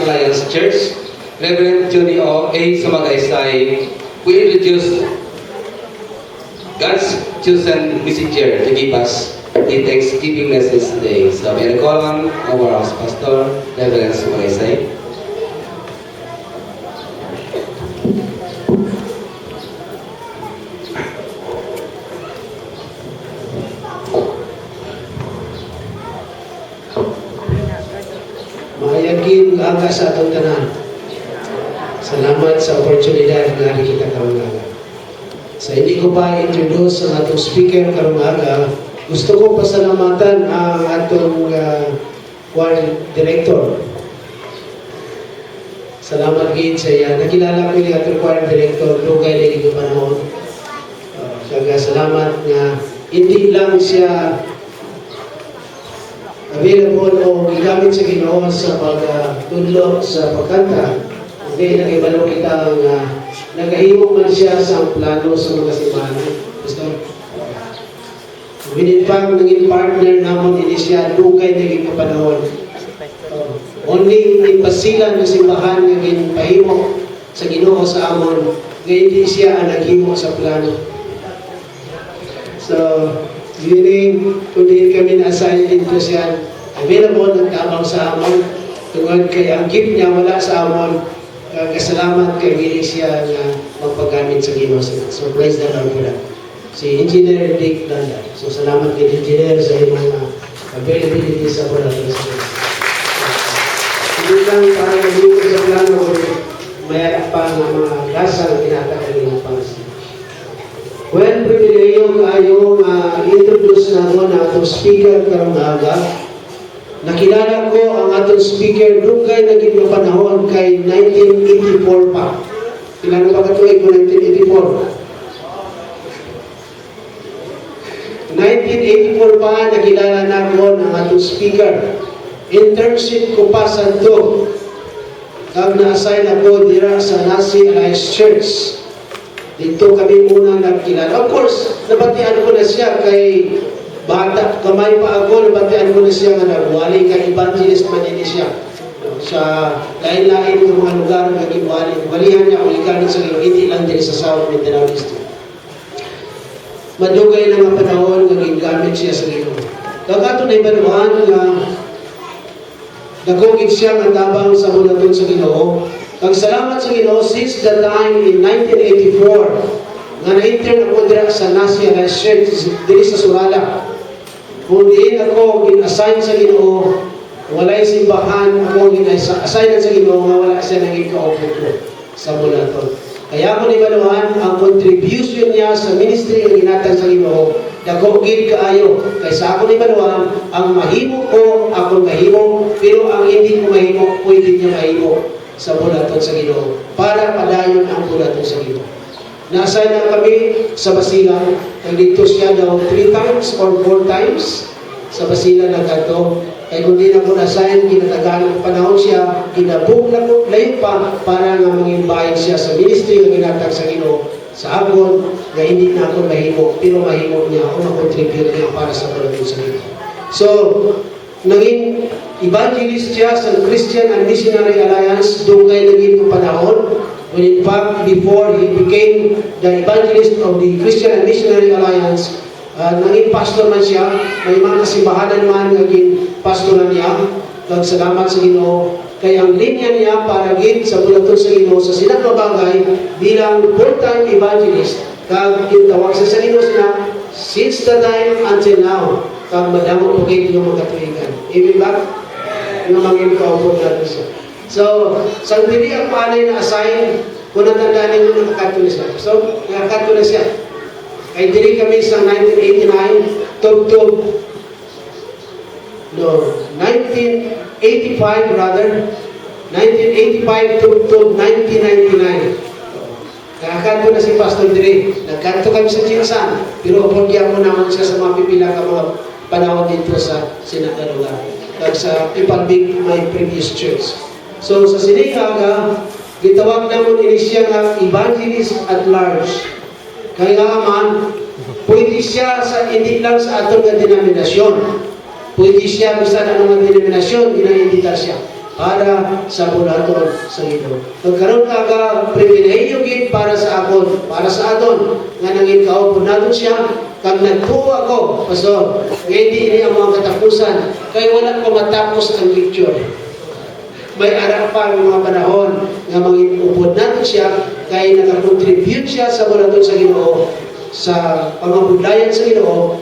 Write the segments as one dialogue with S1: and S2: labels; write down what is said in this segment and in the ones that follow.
S1: Alliance Church, Reverend Johnny A. Sumagaysay, we introduce God's chosen messenger to give us the Thanksgiving message today. So we are calling our house pastor, Reverend Sumagaysay.
S2: Mayagin aga sa atong tanan. Salamat sa oportunidad nga kita karong aga. Sa hindi ko pa introduce ang atong speaker karong aga, gusto ko pasalamatan ang atong choir director. Salamat gid sa iya. Nakilala ko yung atong choir director dugay lagi ko panahon. Kaya salamat nga hindi lang siya available o gigamit sa Ginoo sa pagtudlo sa pagkanta. Hindi nag-ibalo kita nga nagahimo man siya sa plano sa mga simbahan. Gusto? In fact, naging partner namon ini siya dugay naging kapanahon. Only ipasilan ng simbahan naging pahimo sa Ginoo sa amon, nga hindi siya ang naghimo sa plano. So, meaning, kundi kami na-assign dito siya, available ng tabang sa amon, tungkol kay ang gift niya wala sa amon, kasalamat kay hindi siya na magpagamit sa Ginoo. So, praise the Lord for that. Si Engineer Dick Landa. So, salamat kay Engineer sa iyong availability sa product. Hindi lang para nagiging sa plano, mayroon pa ng mga dasal pinatakaling ng pansin. Well, pribileyo kayo introduce na ako na atong speaker karong aga. Nakilala ko ang atong speaker dugay naging na panahon kay 1984 pa. Ilan ba katuig ko 1984? 1984 pa nakilala na ko ng atong speaker. Internship ko pa sa ito. Kag na-assign ako dira sa Nasi Alliance Church. Dito kami unang nagkilala. Of course, nabatian ko na siya kay bata. Kamay pa ako, nabatian ko na siya nga nagwali kay evangelist man ini siya. Sa lain-lain ng mga lugar naging wali. Walihan niya, uliganin sa iyo, hindi lang din sa South Mindanao District. Madugay na mga panahon, naging gamit siya sa iyo. Kagato na ibanuhan nga nagugit siya ng tabang sa mulaton sa Ginoo. Ang salamat sa Ginoo since the time in 1984 nga na-intern ako dira sa Nasi Alliance Church diri sa Surala. Kung diin ako gin-assign sa Ginoo, walay simbahan ako gin-assign sa Ginoo nga wala siya naging kaupo ko sa mulaton. Kaya ako nibaluhan ang contribution niya sa ministry ng ginatag sa Ginoo. Dako gid kaayo kaysa ako nibaluhan ang mahimo ko ako mahimo, pero ang hindi ko mahimo pwede niya mahimo sa bulaton sa Ginoo para padayon ang bulaton sa Ginoo. Nasa na kami sa Basilan, nandito siya daw 3 times or 4 times sa Basilan na kanto. Kaya kung di na ko na-assign, kinatagaan ng panahon siya, kinabuk na ko, layo pa para nga mangimbayan siya sa ministry ng ginatag sa Ginoo sa agon na hindi na ako mahimo, pero mahimo niya ako na-contribute niya para sa bulaton sa Ginoo. So, naging evangelist siya sa Christian and Missionary Alliance dugay naging panahon. When in fact, before he became the evangelist of the Christian and Missionary Alliance, naging pastor man siya. May mga simbahanan man naging pastoran niya. Salamat sa Ginoo. Kaya ang linya niya para gid sa bulaton sa Ginoo sa sinang bagay bilang full-time evangelist. Kag gitawag sa Ginoo sila since the time until now. Kag madamo po gid yung mga katuigan. Even back, yung mga kaupo natin siya. So, sa dili ang panay na assign, kung natandaan ninyo nakakato siya. So, nakakato na siya. Ay dili kami sa 1989, tub-tub. No, 1985 rather. 1985 tub-tub 1999. Nakakato na si Pastor Dre. Nagkanto kami sa Jinsan. Pero pagyan mo naman siya sa mga pipila ka mga panahon dito sa Sinagaluga. Kag sa Ipalbig, my previous church. So sa Sinigaga, gitawag naman ini siya nga evangelist at large. Kaya nga man, pwede siya sa hindi lang sa atong nga denominasyon. Pwede siya bisa na mga denominasyon, ginaimbita siya. para sa bulaton sa Ginoo. Nagkaroon ka ka pribilehiyo gid para sa akon, para sa aton nga nangin kaupo naton siya kag nagtuo ako, pastor. Nga hindi ini ang mga katapusan kay wala pa matapos ang lecture. May ara pa ang mga panahon nga mangipupod natin siya kay nakakontribute siya sa bulaton sa Ginoo, sa pangabudlayan sa Ginoo,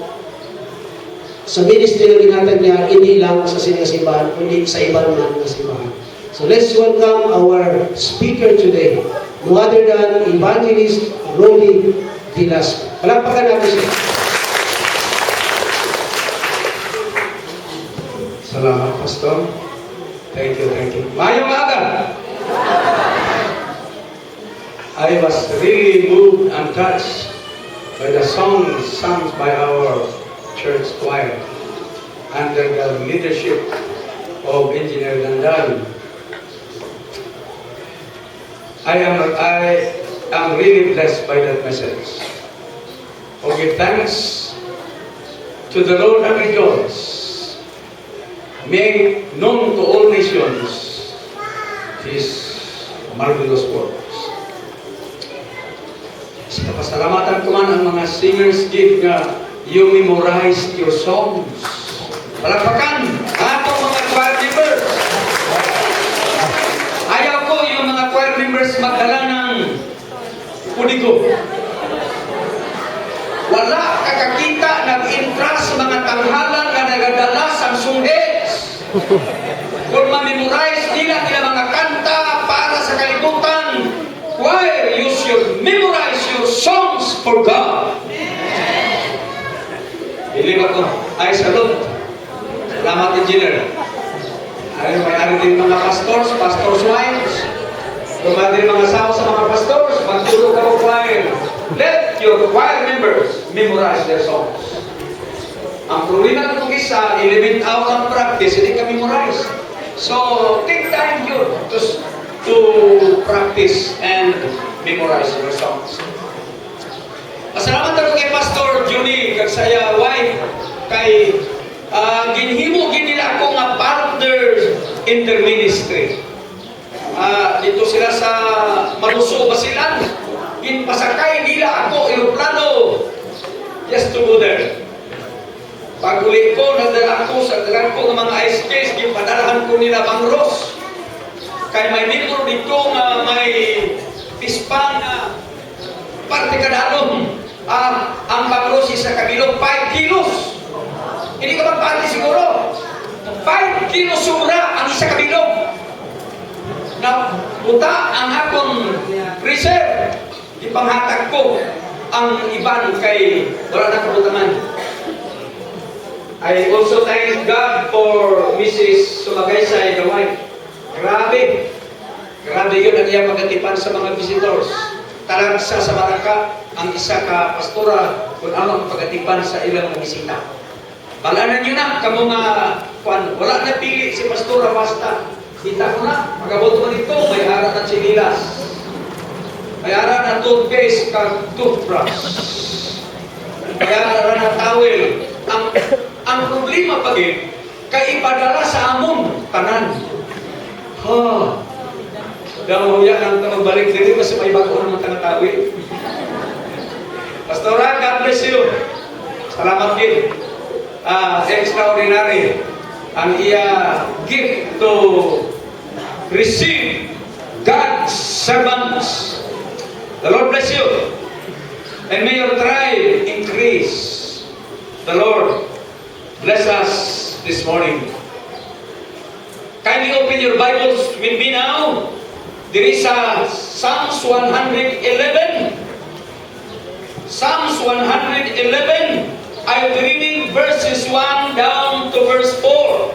S2: sa ministry na ginatag niya, hindi lang sa sinasimbahan, kundi sa ibang mga simbahan. So let's welcome our speaker today, no other than Evangelist Rolly Velasco. Palakpakan natin siya.
S3: Salamat, Pastor. Thank you, thank you. Mayong aga! I was really moved and touched by the songs sung by our church choir under the leadership of Engineer Gandal. I am really blessed by that message. Oh, give thanks to the Lord and rejoice. Make known to all nations His marvelous works. Sa pasalamatan ko man ang mga singers give nga you memorized your songs. Palakpakan atong mga choir members. Ayaw ko yung mga choir members magdala ng pudigo. Wala kakakita nag-intra sa mga tanghalan na nagadala sa sunghe. Kung ma-memorize nila mga kanta para sa kalibutan, choir, you should memorize your songs for God. Believe ako, I salute. Salamat, Engineer. Ay, may-ari din mga pastors, pastors' wives. Kumadi din mga asawa sa mga pastors, magtulog ako choir. Let your choir members memorize their songs. Ang problema ng isa, 11 hours ng practice, hindi ka memorize. So, take time yun to practice and memorize your songs. Pasalamat ako kay Pastor Junie, kag saya wife, kay ginhimo nila ako nga partners in their ministry. Dito sila sa Maluso, Basilan. Ginpasakay nila ako eroplano just to go there. Pag-uli ko, nagdala ko sa dalan ko ng mga ice case, gipadalahan ko nila Bang Ross. Kaya may libro dito nga may pispang parte kadalong. Ang Bang Ross isa kabilog 5 kilos. Hindi ka magpati siguro. 5 kilos sobra ang isa kabilog. Na buta ang akong reserve. Ipanghatag ko ang iban kay wala na kabutaman. I also thank God for Mrs. Sumagaysay, the wife. Grabe. Grabe yun ang iyang pagkatipan sa mga visitors. Talagsa sa Baraka, ang isa ka pastora, kung ano ang pagkatipan sa ilang mga bisita. Balanan nyo na, kamo nga, wala na pili si pastora basta. Kita ko na, magabot mo nito, may ara na chinilas. May ara na toothpaste kag toothbrush. May ara na towel. Ang problema pagin, kay ipadala sa amon, tanan. Daw yan ang magbalik dito kasi may bago naman tangatawin. Pastora, God bless you. Salamat din. Extraordinary ang iya gift to receive God's servants. The Lord bless you. And may your tribe increase. The Lord bless us this morning. Kindly open your Bibles with me now. There is Psalms 111. Psalms 111. I'll be reading verses 1 down to verse 4.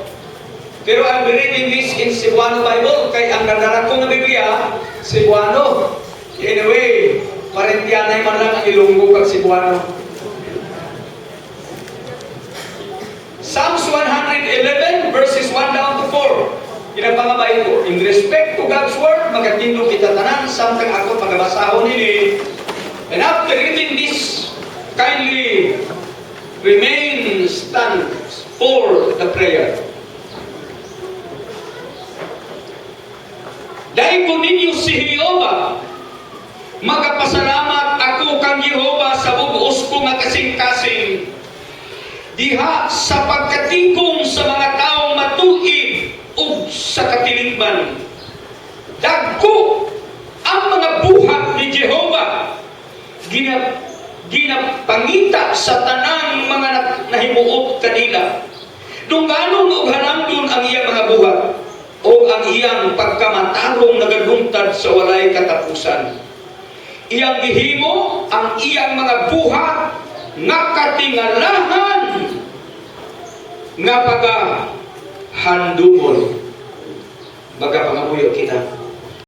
S3: Pero I'll be reading this in Cebuano Bible. Kaya ang nadala ko na Biblia, Cebuano. Anyway, Parentianay man lang ang Ilonggo kag Cebuano. Psalms 111 verses 1 down to 4. Pinagpangabay ko, in respect to God's word, magkatindog kita tanan, samtang ako pagabasahon nili. And after reading this, kindly remain stand for the prayer.
S4: Dahil ko ninyo si Jehova, magapasalamat ako kang Jehova sa bubuos ko nga kasing-kasing. Diha sa pagkatingkong sa mga taong matuig ug sa katilingban. Dagko ang mga buhat ni Jehova. Ginapangita sa tanang mga nahimuot kanila. Dungganon ug hanangdon ang iyang mga buhat o ang iyang pagkamatarong nagadungtad sa walay katapusan. Iyang gihimo ang iyang mga buhat nga katingalahan nga pagahandumon. Magapangabuyo kita.